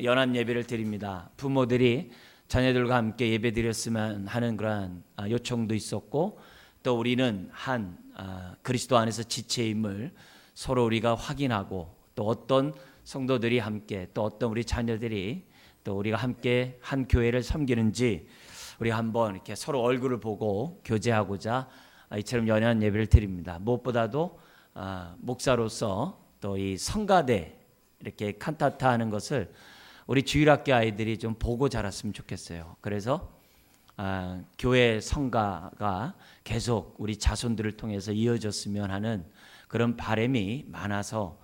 연합 예배를 드립니다. 부모들이 자녀들과 함께 예배 드렸으면 하는 그러한 요청도 있었고, 또 우리는 한 그리스도 안에서 지체임을 서로 우리가 확인하고, 또 어떤 성도들이 함께, 또 어떤 우리 자녀들이 또 우리가 함께 한 교회를 섬기는지 우리가 한번 이렇게 서로 얼굴을 보고 교제하고자 이처럼 연합 예배를 드립니다. 무엇보다도 목사로서 또 이 성가대 이렇게 칸타타 하는 것을 우리 주일학교 아이들이 좀 보고 자랐으면 좋겠어요. 그래서 교회 성가가 계속 우리 자손들을 통해서 이어졌으면 하는 그런 바람이 많아서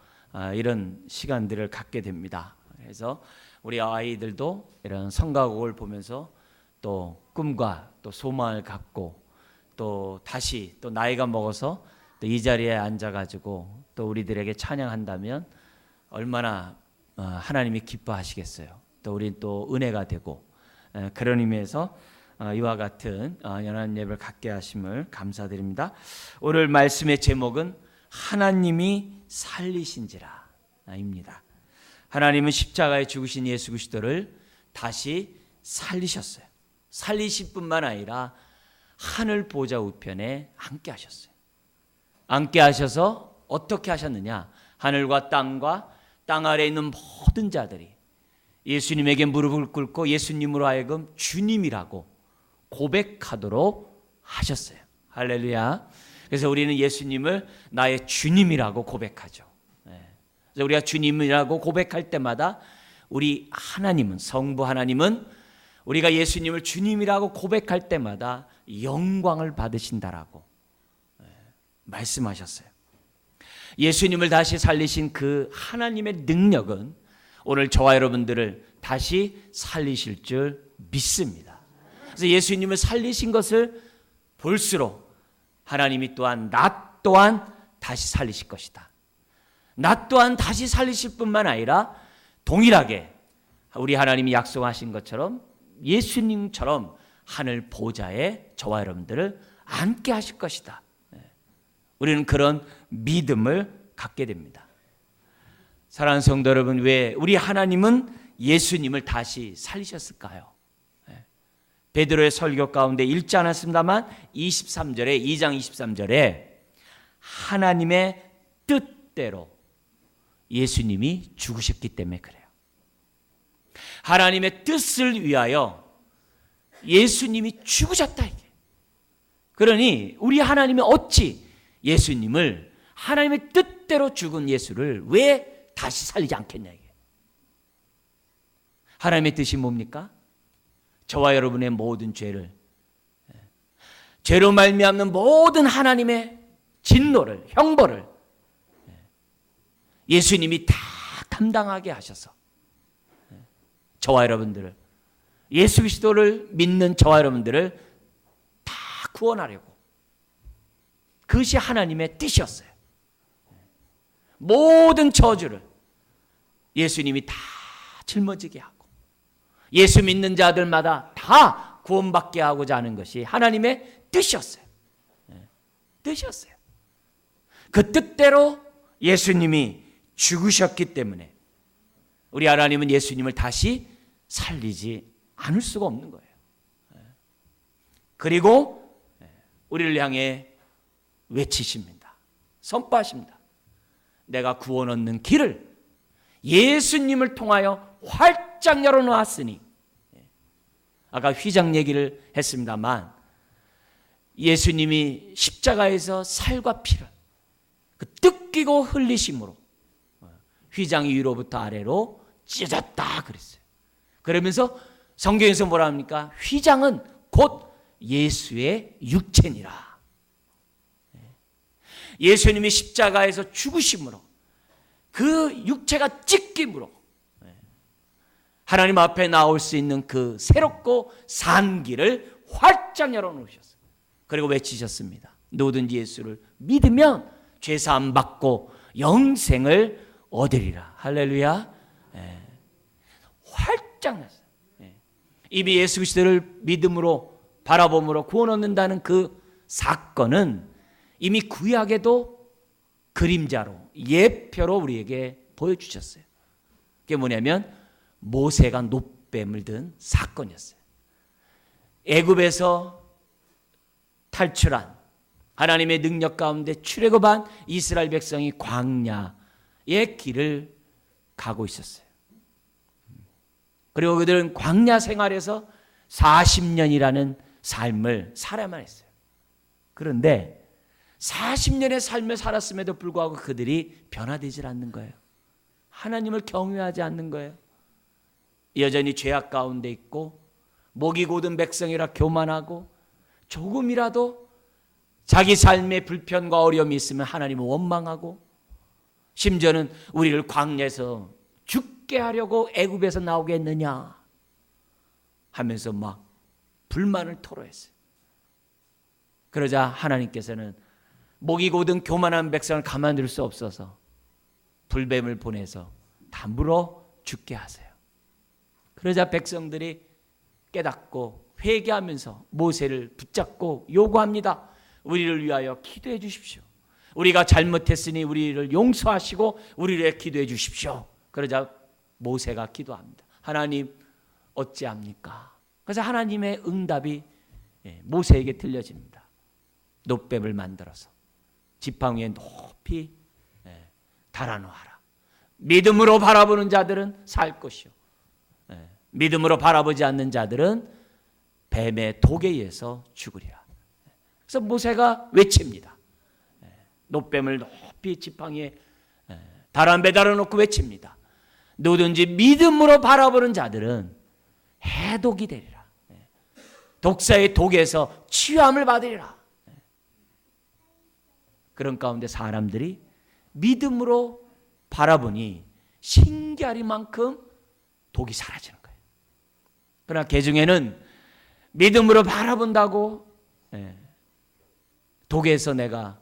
이런 시간들을 갖게 됩니다. 그래서 우리 아이들도 이런 성가곡을 보면서 또 꿈과 또 소망을 갖고, 또 다시 또 나이가 먹어서 또 이 자리에 앉아가지고 또 우리들에게 찬양한다면 얼마나 하나님이 기뻐하시겠어요. 또 우린 또 은혜가 되고, 그런 의미에서 이와 같은 연합 예배를 갖게 하심을 감사드립니다. 오늘 말씀의 제목은 하나님이 살리신지라 입니다. 하나님은 십자가에 죽으신 예수 그리스도를 다시 살리셨어요. 살리실 뿐만 아니라 하늘 보좌 우편에 앉게 하셨어요. 앉게 하셔서 어떻게 하셨느냐? 하늘과 땅 아래에 있는 모든 자들이 예수님에게 무릎을 꿇고 예수님으로 하여금 주님이라고 고백하도록 하셨어요. 할렐루야. 그래서 우리는 예수님을 나의 주님이라고 고백하죠. 그래서 우리가 주님이라고 고백할 때마다 우리 하나님은, 성부 하나님은 우리가 예수님을 주님이라고 고백할 때마다 영광을 받으신다라고 말씀하셨어요. 예수님을 다시 살리신 그 하나님의 능력은 오늘 저와 여러분들을 다시 살리실 줄 믿습니다. 그래서 예수님을 살리신 것을 볼수록 하나님이 또한 나 또한 다시 살리실 것이다. 나 또한 다시 살리실 뿐만 아니라 동일하게 우리 하나님이 약속하신 것처럼 예수님처럼 하늘 보좌에 저와 여러분들을 앉게 하실 것이다. 우리는 그런 믿음을 갖게 됩니다. 사랑하는 성도 여러분, 왜 우리 하나님은 예수님을 다시 살리셨을까요? 베드로의 설교 가운데 읽지 않았습니다만 23절에 2장 23절에 하나님의 뜻대로 예수님이 죽으셨기 때문에 그래요. 하나님의 뜻을 위하여 예수님이 죽으셨다 이게. 그러니 우리 하나님이 어찌 예수님을, 하나님의 뜻대로 죽은 예수를 왜 다시 살리지 않겠냐 이게. 하나님의 뜻이 뭡니까? 저와 여러분의 모든 죄로 말미암는 모든 하나님의 진노를, 형벌을 예수님이 다 감당하게 하셔서 저와 여러분들을, 예수 그리스도를 믿는 저와 여러분들을 다 구원하려고, 그것이 하나님의 뜻이었어요. 모든 저주를 예수님이 다 짊어지게 하고 예수 믿는 자들마다 다 구원받게 하고자 하는 것이 하나님의 뜻이었어요. 뜻이었어요. 그 뜻대로 예수님이 죽으셨기 때문에 우리 하나님은 예수님을 다시 살리지 않을 수가 없는 거예요. 그리고 우리를 향해 외치십니다. 선포하십니다. 내가 구원 얻는 길을 예수님을 통하여 활짝 열어놓았으니, 아까 휘장 얘기를 했습니다만 예수님이 십자가에서 살과 피를 그 뜯기고 흘리심으로 휘장이 위로부터 아래로 찢어졌다 그랬어요. 그러면서 성경에서 뭐라 합니까? 휘장은 곧 예수의 육체니라. 예수님이 십자가에서 죽으심으로 그 육체가 찢김으로 하나님 앞에 나올 수 있는 그 새롭고 산 길을 활짝 열어놓으셨어요. 그리고 외치셨습니다. 누구든지 예수를 믿으면 죄사함 받고 영생을 얻으리라. 할렐루야. 활짝 났어요. 이미 예수 그리스도를 믿음으로 바라봄으로 구원 얻는다는 그 사건은 이미 구약에도 그림자로, 예표로 우리에게 보여주셨어요. 그게 뭐냐면 모세가 놋뱀을 든 사건이었어요. 애굽에서 탈출한 하나님의 능력 가운데 출애굽한 이스라엘 백성이 광야의 길을 가고 있었어요. 그리고 그들은 광야 생활에서 40년이라는 삶을 살아야만 했어요. 그런데 40년의 삶을 살았음에도 불구하고 그들이 변화되질 않는 거예요. 하나님을 경외하지 않는 거예요. 여전히 죄악 가운데 있고 목이 곧은 백성이라 교만하고 조금이라도 자기 삶에 불편과 어려움이 있으면 하나님을 원망하고 심지어는 우리를 광야에서 죽게 하려고 애굽에서 나오게 했느냐 하면서 막 불만을 토로했어요. 그러자 하나님께서는 목이 곧은 교만한 백성을 가만둘 수 없어서 불뱀을 보내서 다 물어 죽게 하세요. 그러자 백성들이 깨닫고 회개하면서 모세를 붙잡고 요구합니다. 우리를 위하여 기도해 주십시오. 우리가 잘못했으니 우리를 용서하시고 우리를 위해 기도해 주십시오. 그러자 모세가 기도합니다. 하나님 어찌합니까? 그래서 하나님의 응답이 모세에게 들려집니다. 놋뱀을 만들어서 지팡이 위에 높이 달아놓아라. 믿음으로 바라보는 자들은 살 것이요, 믿음으로 바라보지 않는 자들은 뱀의 독에 의해서 죽으리라. 그래서 모세가 외칩니다. 놋뱀을 높이 지팡이에 매달아 놓고 외칩니다. 누구든지 믿음으로 바라보는 자들은 해독이 되리라. 독사의 독에서 치유함을 받으리라. 그런 가운데 사람들이 믿음으로 바라보니 신기하리만큼 독이 사라지는 거예요. 그러나 개중에는 믿음으로 바라본다고 독에서 내가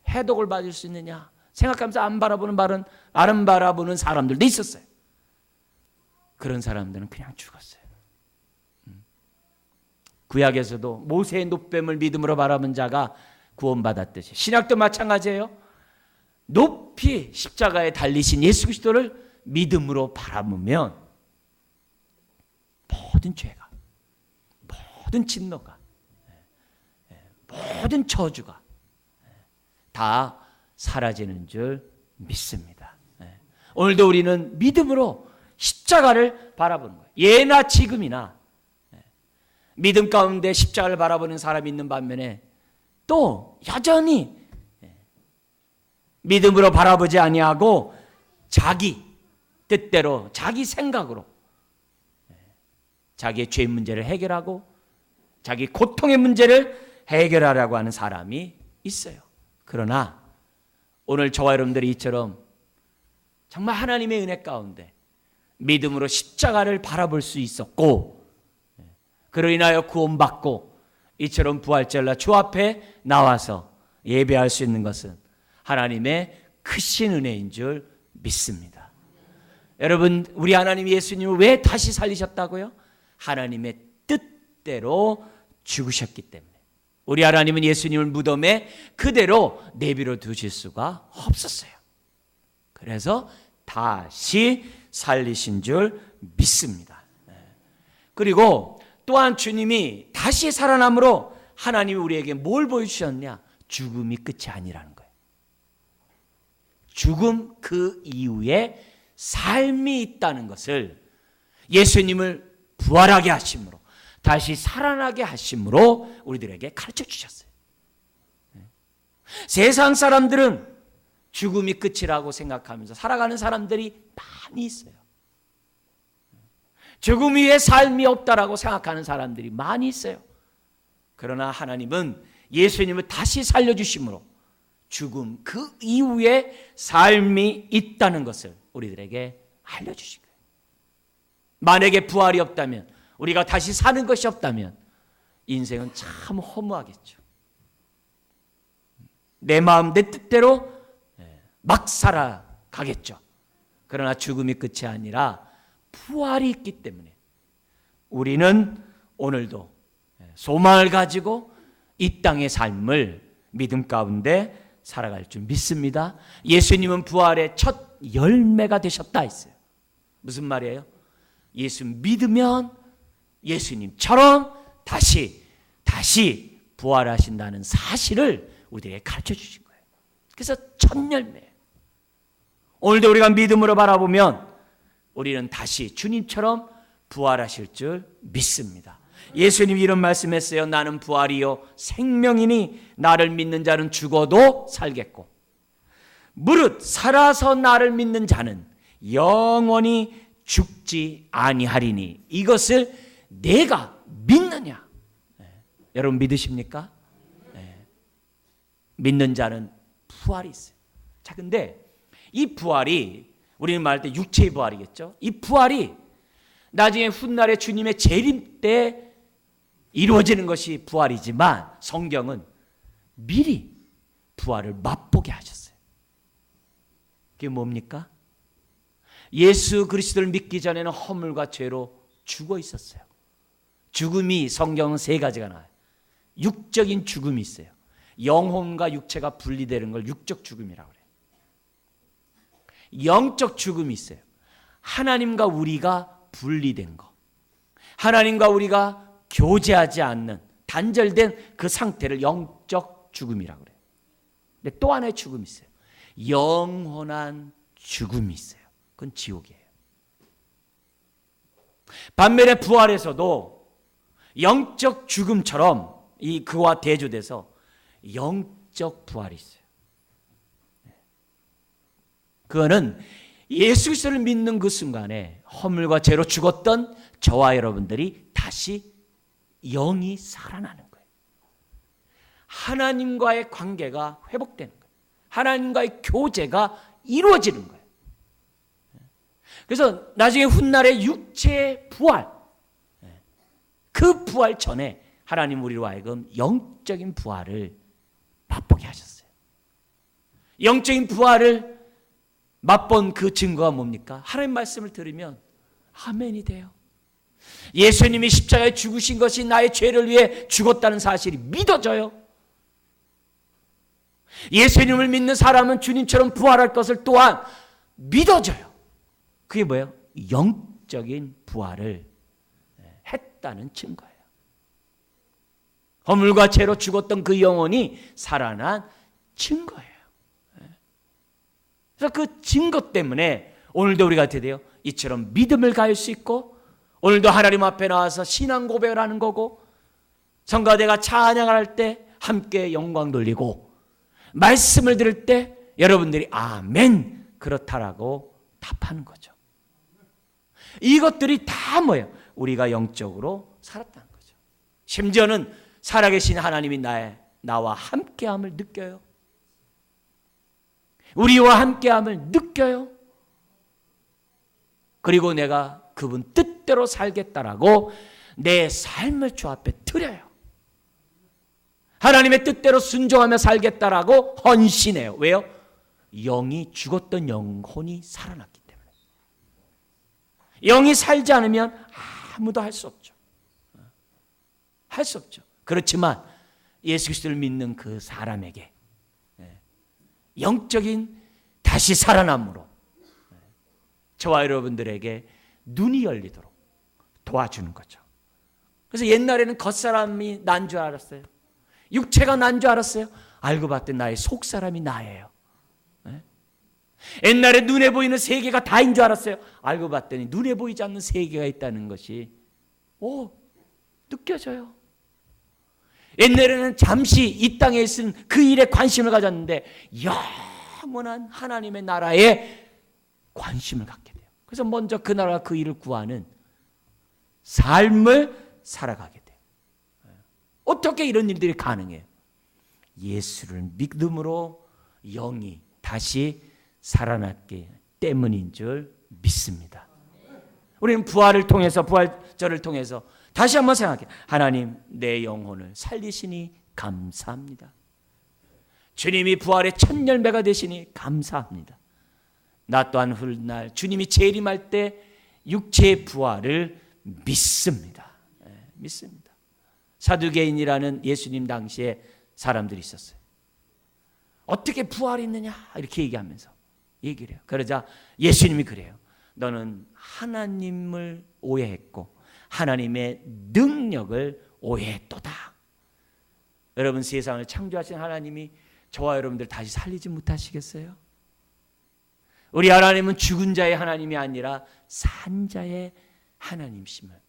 해독을 받을 수 있느냐 생각하면서 안 바라보는 사람들도 있었어요. 그런 사람들은 그냥 죽었어요. 구약에서도 모세의 놋뱀을 믿음으로 바라본 자가 구원받았듯이 신약도 마찬가지예요. 높이 십자가에 달리신 예수 그리스도를 믿음으로 바라보면 모든 죄가, 모든 진노가, 모든 저주가 다 사라지는 줄 믿습니다. 오늘도 우리는 믿음으로 십자가를 바라보는 거예요. 예나 지금이나 믿음 가운데 십자가를 바라보는 사람이 있는 반면에 또 여전히 믿음으로 바라보지 아니하고 자기 뜻대로 자기 생각으로 자기의 죄 문제를 해결하고 자기 고통의 문제를 해결하려고 하는 사람이 있어요. 그러나 오늘 저와 여러분들이 이처럼 정말 하나님의 은혜 가운데 믿음으로 십자가를 바라볼 수 있었고 그로 인하여 구원받고 이처럼 부활절날 주 앞에 나와서 예배할 수 있는 것은 하나님의 크신 은혜인 줄 믿습니다. 여러분, 우리 하나님 예수님을 왜 다시 살리셨다고요? 하나님의 뜻대로 죽으셨기 때문에. 우리 하나님은 예수님을 무덤에 그대로 내버려 두실 수가 없었어요. 그래서 다시 살리신 줄 믿습니다. 그리고 또한 주님이 다시 살아남으로 하나님이 우리에게 뭘 보여주셨냐? 죽음이 끝이 아니라는 거예요. 죽음 그 이후에 삶이 있다는 것을 예수님을 부활하게 하심으로 다시 살아나게 하심으로 우리들에게 가르쳐 주셨어요. 세상 사람들은 죽음이 끝이라고 생각하면서 살아가는 사람들이 많이 있어요. 죽음 위에 삶이 없다라고 생각하는 사람들이 많이 있어요. 그러나 하나님은 예수님을 다시 살려주심으로 죽음 그 이후에 삶이 있다는 것을 우리들에게 알려주신 거예요. 만약에 부활이 없다면, 우리가 다시 사는 것이 없다면 인생은 참 허무하겠죠. 내 마음 내 뜻대로 막 살아가겠죠. 그러나 죽음이 끝이 아니라 부활이 있기 때문에 우리는 오늘도 소망을 가지고 이 땅의 삶을 믿음 가운데 살아갈 줄 믿습니다. 예수님은 부활의 첫 열매가 되셨다 했어요. 무슨 말이에요? 예수 믿으면 예수님처럼 다시 부활하신다는 사실을 우리에게 가르쳐 주신 거예요. 그래서 첫 열매예요. 오늘도 우리가 믿음으로 바라보면 우리는 다시 주님처럼 부활하실 줄 믿습니다. 예수님이 이런 말씀했어요. 나는 부활이요 생명이니 나를 믿는 자는 죽어도 살겠고 무릇 살아서 나를 믿는 자는 영원히 죽지 아니하리니 이것을 내가 믿느냐? 여러분 믿으십니까? 믿는 자는 부활이 있어요. 자, 근데 이 부활이 우리는 말할 때 육체의 부활이겠죠. 이 부활이 나중에 훗날에 주님의 재림 때 이루어지는 것이 부활이지만 성경은 미리 부활을 맛보게 하셨어요. 그게 뭡니까? 예수 그리스도를 믿기 전에는 허물과 죄로 죽어 있었어요. 죽음이 성경은 세 가지가 나와요. 육적인 죽음이 있어요. 영혼과 육체가 분리되는 걸 육적 죽음이라고 그래요. 영적 죽음이 있어요. 하나님과 우리가 분리된 거. 하나님과 우리가 교제하지 않는 단절된 그 상태를 영적 죽음이라고 그래요. 근데 또 하나의 죽음이 있어요. 영원한 죽음이 있어요. 그건 지옥이에요. 반면에 부활에서도 영적 죽음처럼 그와 대조돼서 영적 부활이 있어요. 그거는 예수 그리스도를 믿는 그 순간에 허물과 죄로 죽었던 저와 여러분들이 다시 영이 살아나는 거예요. 하나님과의 관계가 회복되는 거예요. 하나님과의 교제가 이루어지는 거예요. 그래서 나중에 훗날의 육체의 부활, 그 부활 전에 하나님 우리로 하여금 영적인 부활을 맛보게 하셨어요. 영적인 부활을 맛본 그 증거가 뭡니까? 하나님 말씀을 들으면 아멘이 돼요. 예수님이 십자가에 죽으신 것이 나의 죄를 위해 죽었다는 사실이 믿어져요. 예수님을 믿는 사람은 주님처럼 부활할 것을 또한 믿어져요. 그게 뭐예요? 영적인 부활을 했다는 증거예요. 허물과 죄로 죽었던 그 영혼이 살아난 증거예요. 그래서 그 증거 때문에 오늘도 우리가 어떻게 돼요? 이처럼 믿음을 가질 수 있고 오늘도 하나님 앞에 나와서 신앙 고백을 하는 거고 성가대가 찬양을 할 때 함께 영광 돌리고 말씀을 들을 때 여러분들이 아멘 그렇다라고 답하는 거죠. 이것들이 다 뭐예요? 우리가 영적으로 살았다는 거죠. 심지어는 살아계신 하나님이 나와 함께함을 느껴요. 우리와 함께함을 느껴요. 그리고 내가 그분 뜻대로 살겠다라고 내 삶을 주 앞에 드려요. 하나님의 뜻대로 순종하며 살겠다라고 헌신해요. 왜요? 영이 죽었던 영혼이 살아났기 때문에. 영이 살지 않으면 아무도 할 수 없죠. 할 수 없죠. 그렇지만 예수 그리스도를 믿는 그 사람에게 영적인 다시 살아남으로 저와 여러분들에게 눈이 열리도록 도와주는 거죠. 그래서 옛날에는 겉사람이 난 줄 알았어요. 육체가 난 줄 알았어요. 알고 봤더니 나의 속사람이 나예요. 옛날에 눈에 보이는 세계가 다인 줄 알았어요. 알고 봤더니 눈에 보이지 않는 세계가 있다는 것이 느껴져요. 옛날에는 잠시 이 땅에 있은 그 일에 관심을 가졌는데 영원한 하나님의 나라에 관심을 갖게 돼요. 그래서 먼저 그 나라 그 일을 구하는 삶을 살아가게 돼요. 어떻게 이런 일들이 가능해요? 예수를 믿음으로 영이 다시 살아났기 때문인 줄 믿습니다. 우리는 부활을 통해서 부활절을 통해서 다시 한번 생각해요. 하나님 내 영혼을 살리시니 감사합니다. 주님이 부활의 첫 열매가 되시니 감사합니다. 나 또한 훗날 주님이 재림할 때 육체의 부활을 믿습니다. 믿습니다. 사두개인이라는 예수님 당시에 사람들이 있었어요. 어떻게 부활이 있느냐 이렇게 얘기하면서 얘기를 해요. 그러자 예수님이 그래요. 너는 하나님을 오해했고 하나님의 능력을 오해했도다. 여러분, 세상을 창조하신 하나님이 저와 여러분들 다시 살리지 못하시겠어요? 우리 하나님은 죽은 자의 하나님이 아니라 산 자의 하나님이심을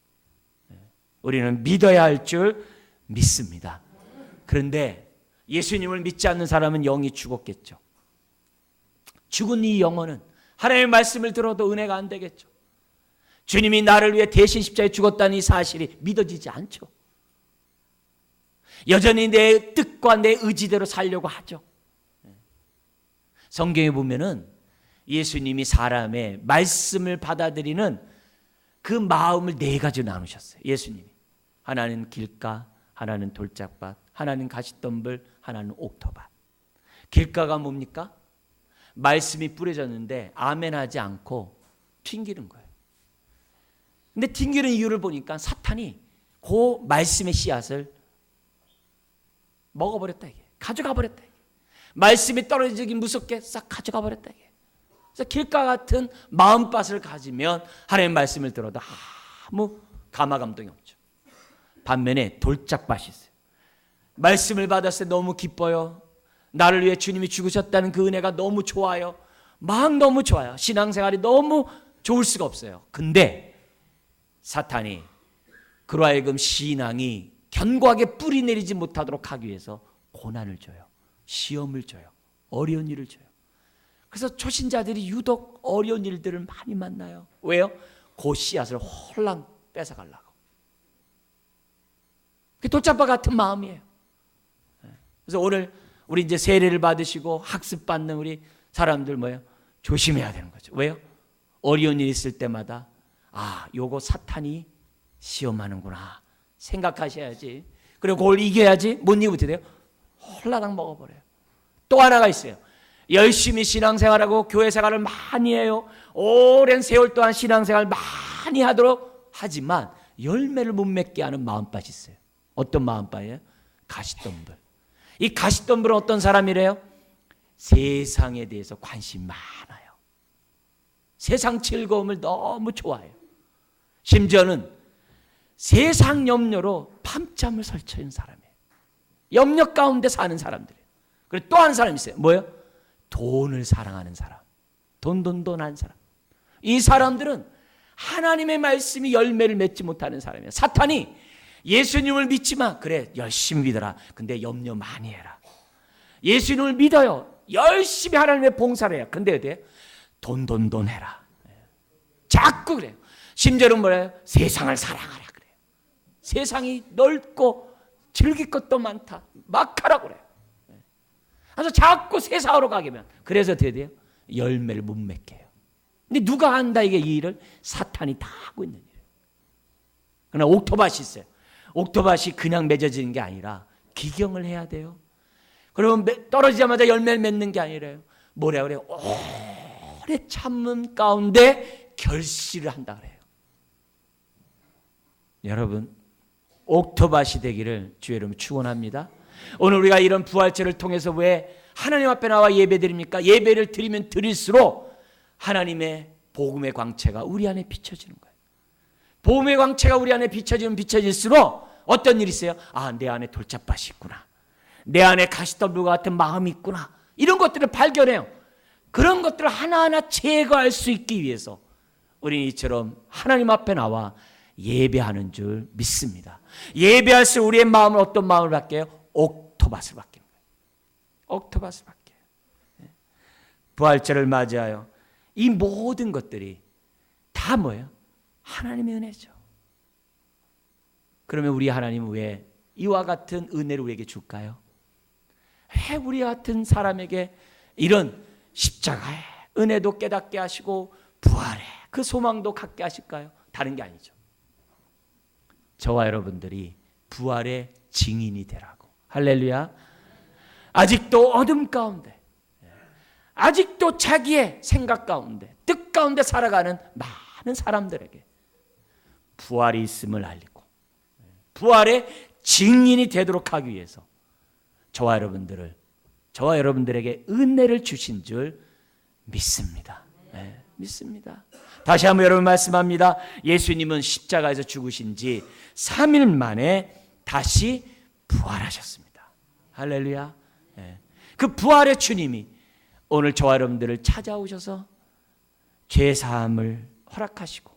우리는 믿어야 할 줄 믿습니다. 그런데 예수님을 믿지 않는 사람은 영이 죽었겠죠. 죽은 이 영혼은 하나님의 말씀을 들어도 은혜가 안 되겠죠. 주님이 나를 위해 대신 십자가에 죽었다는 이 사실이 믿어지지 않죠. 여전히 내 뜻과 내 의지대로 살려고 하죠. 성경에 보면은 예수님이 사람의 말씀을 받아들이는 그 마음을 네 가지로 나누셨어요. 예수님이 하나는 길가, 하나는 돌짝밭, 하나는 가시덤불, 하나는 옥토밭. 길가가 뭡니까? 말씀이 뿌려졌는데 아멘하지 않고 튕기는 거예요. 근데 튕기는 이유를 보니까 사탄이 그 말씀의 씨앗을 먹어버렸다 이게. 가져가 버렸다 이게. 말씀이 떨어지기 무섭게 싹 가져가 버렸다 이게. 그래서 길가 같은 마음밭을 가지면 하나님의 말씀을 들어도 아무 감화감동이 없죠. 반면에 돌짝밭이 있어요. 말씀을 받았을 때 너무 기뻐요. 나를 위해 주님이 죽으셨다는 그 은혜가 너무 좋아요. 막 너무 좋아요. 신앙생활이 너무 좋을 수가 없어요. 근데 사탄이 그로 하여금 신앙이 견고하게 뿌리 내리지 못하도록 하기 위해서 고난을 줘요. 시험을 줘요. 어려운 일을 줘요. 그래서 초신자들이 유독 어려운 일들을 많이 만나요. 왜요? 그 씨앗을 홀랑 뺏어가려고. 그 돌짝밭 같은 마음이에요. 그래서 오늘 우리 이제 세례를 받으시고 학습받는 우리 사람들 뭐예요? 조심해야 되는 거죠. 왜요? 어려운 일이 있을 때마다 요거 사탄이 시험하는구나 생각하셔야지. 그리고 그걸 이겨야지. 못 이기면 어떻게 돼요? 홀라당 먹어버려요. 또 하나가 있어요. 열심히 신앙생활하고 교회생활을 많이 해요. 오랜 세월 동안 신앙생활 많이 하도록 하지만 열매를 못 맺게 하는 마음밭이 있어요. 어떤 마음밭이에요? 가시덤불. 이 가시덤불은 어떤 사람이래요? 세상에 대해서 관심이 많아요. 세상 즐거움을 너무 좋아해요. 심지어는 세상 염려로 밤잠을 설치는 사람이에요. 염려 가운데 사는 사람들이에요. 그리고 또 한 사람이 있어요. 뭐예요? 돈을 사랑하는 사람. 돈하는 사람. 이 사람들은 하나님의 말씀이 열매를 맺지 못하는 사람이에요. 사탄이 예수님을 믿지 마. 그래, 열심히 믿어라. 근데 염려 많이 해라. 예수님을 믿어요. 열심히 하나님의 봉사를 해요. 근데 어때요? 돈 해라. 자꾸 그래요. 심지어는 뭐래요? 세상을 사랑하라 그래요. 세상이 넓고 즐길 것도 많다. 막 하라고 그래요. 그래서 자꾸 세상으로 가게 하면 그래서 어떻게 돼요? 열매를 못 맺게 해요. 근데 누가 한다 이게 이 일을? 사탄이 다 하고 있는 일이에요. 그러나 옥토밭이 있어요. 옥토밭이 그냥 맺어지는 게 아니라 기경을 해야 돼요. 그러면 떨어지자마자 열매를 맺는 게 아니라요. 뭐라 그래요? 오래 참음 가운데 결실을 한다 그래요. 여러분, 옥토밭이 되기를 주의 이름으로 축원합니다. 오늘 우리가 이런 부활절을 통해서 왜 하나님 앞에 나와 예배드립니까? 예배를 드리면 드릴수록 하나님의 복음의 광채가 우리 안에 비춰지는 거예요. 복음의 광채가 우리 안에 비춰지면 비춰질수록 어떤 일이 있어요? 내 안에 돌짝밭이 있구나. 내 안에 가시덤불 같은 마음이 있구나. 이런 것들을 발견해요. 그런 것들을 하나하나 제거할 수 있기 위해서 우리는 이처럼 하나님 앞에 나와 예배하는 줄 믿습니다. 예배할수록 우리의 마음은 어떤 마음을 바뀌어요? 옥토밭을 바뀌는 거예요. 옥토밭을 바뀌어요. 부활절을 맞이하여 이 모든 것들이 다 뭐예요? 하나님의 은혜죠. 그러면 우리 하나님은 왜 이와 같은 은혜를 우리에게 줄까요? 왜 우리 같은 사람에게 이런 십자가의 은혜도 깨닫게 하시고 부활의 그 소망도 갖게 하실까요? 다른 게 아니죠. 저와 여러분들이 부활의 증인이 되라고. 할렐루야. 아직도 어둠 가운데, 아직도 자기의 생각 가운데, 뜻 가운데 살아가는 많은 사람들에게 부활이 있음을 알리고 부활의 증인이 되도록 하기 위해서 저와 여러분들에게 은혜를 주신 줄 믿습니다. 믿습니다. 다시 한번 여러분 말씀합니다. 예수님은 십자가에서 죽으신 지 3일 만에 다시 부활하셨습니다. 할렐루야. 그 부활의 주님이 오늘 저와 여러분들을 찾아오셔서 죄사함을 허락하시고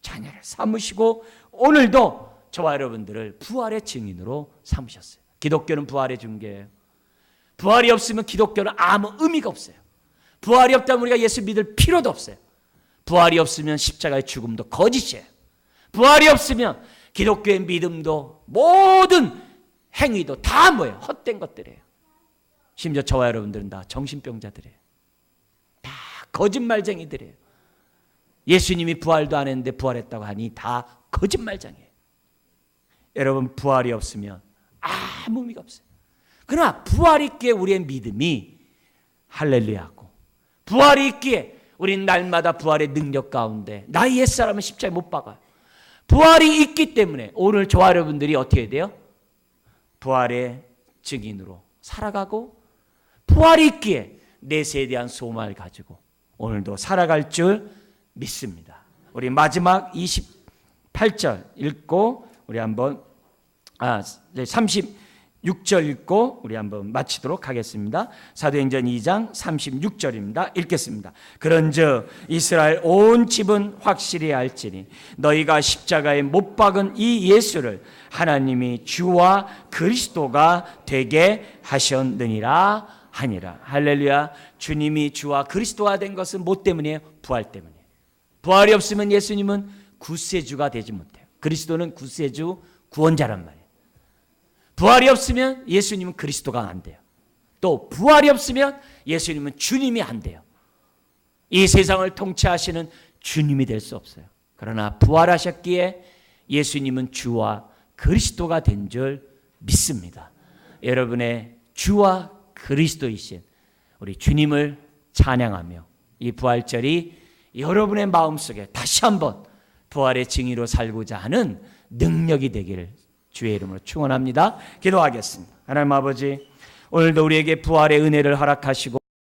자녀를 삼으시고 오늘도 저와 여러분들을 부활의 증인으로 삼으셨어요. 기독교는 부활의 중개예요. 부활이 없으면 기독교는 아무 의미가 없어요. 부활이 없다면 우리가 예수 믿을 필요도 없어요. 부활이 없으면 십자가의 죽음도 거짓이에요. 부활이 없으면 기독교의 믿음도 모든 행위도 다 뭐예요? 헛된 것들이에요. 심지어 저와 여러분들은 다 정신병자들이에요. 다 거짓말쟁이들이에요. 예수님이 부활도 안 했는데 부활했다고 하니 다 거짓말쟁이에요. 여러분, 부활이 없으면 아무 의미가 없어요. 그러나 부활이 있기에 우리의 믿음이 할렐루야고, 부활이 있기에 우리는 날마다 부활의 능력 가운데 나의 옛사람은 십자가에 못 박아요. 부활이 있기 때문에 오늘 저와 여러분들이 어떻게 돼요? 부활의 증인으로 살아가고, 부활이 있기에 내세에 대한 소망을 가지고 오늘도 살아갈 줄 믿습니다. 우리 마지막 28절 읽고 우리 한번 36절 읽고 우리 한번 마치도록 하겠습니다. 사도행전 2장 36절입니다. 읽겠습니다. 그런즉 이스라엘 온 집은 확실히 알지니 너희가 십자가에 못 박은 이 예수를 하나님이 주와 그리스도가 되게 하셨느니라 하니라. 할렐루야. 주님이 주와 그리스도가 된 것은 뭐 때문이에요? 부활 때문이에요. 부활이 없으면 예수님은 구세주가 되지 못해요. 그리스도는 구세주, 구원자란 말이에요. 부활이 없으면 예수님은 그리스도가 안 돼요. 또 부활이 없으면 예수님은 주님이 안 돼요. 이 세상을 통치하시는 주님이 될 수 없어요. 그러나 부활하셨기에 예수님은 주와 그리스도가 된 줄 믿습니다. 여러분의 주와 그리스도이신 우리 주님을 찬양하며 이 부활절이 여러분의 마음속에 다시 한번 부활의 증인으로 살고자 하는 능력이 되기를 주의 이름으로 축원합니다. 기도하겠습니다. 하나님 아버지, 오늘도 우리에게 부활의 은혜를 허락하시고